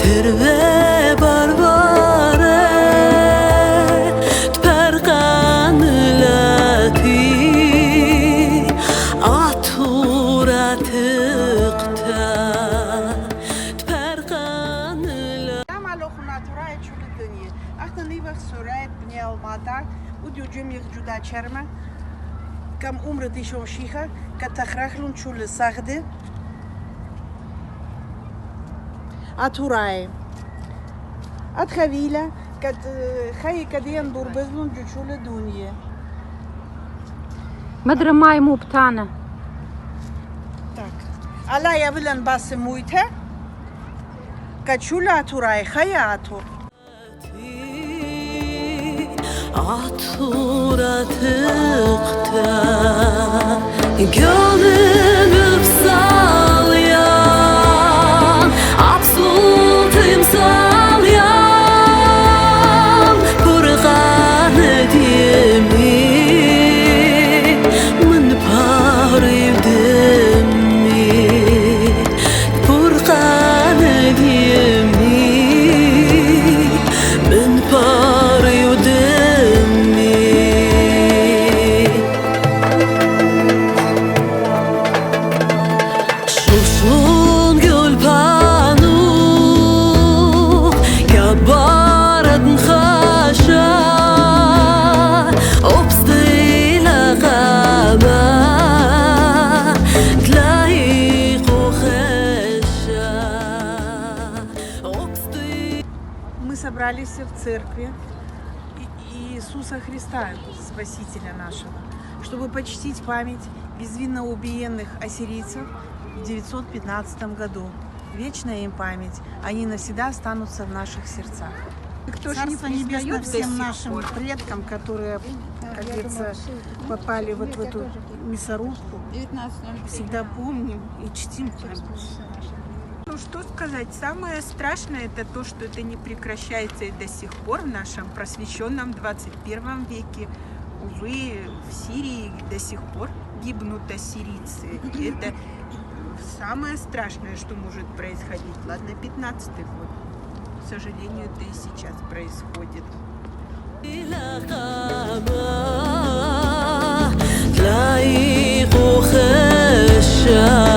Perve barbare Tperqan lati Aturat iqta Tperqan lati Malokhu naturaya çulu dönüye. Ahta nivak surayet bne almada. Udiu cümyek juda çerme. Kam umret işo şiha. Katahrahlun çulu sağdı. Aturaya. Athavila. Kat hayi kadiyan durbezlun çulu dönüye. مدري ماي مو بتاعنا. Так. Ala yavilan bası muyte. Kaçula aturaya haya atur. Aturat iqta Gönlüm salyan Absolut imsalyan Purqan edimi Min parivdimi Purqan edimi Min parivdimi Şusun gülpanu Kabaret nkhasha Obstila qama Tlayiqu khasha Мы собрались в церкви Иисуса Христа, Спасителя нашего, чтобы почтить память безвинно убиенных ассирийцев в 915 году. Вечная им память, они навсегда останутся в наших сердцах. Кто же не признает всем нашим предкам, которые, как говорится, попали вот в эту мясорубку, всегда помним и чтим память. Ну что сказать, самое страшное это то, что это не прекращается и до сих пор в нашем просвещенном 21 веке. Увы, в Сирии до сих пор гибнут ассирийцы. И это самое страшное, что может происходить. Ладно, 15-й год. К сожалению, это и сейчас происходит. تلاقي خشة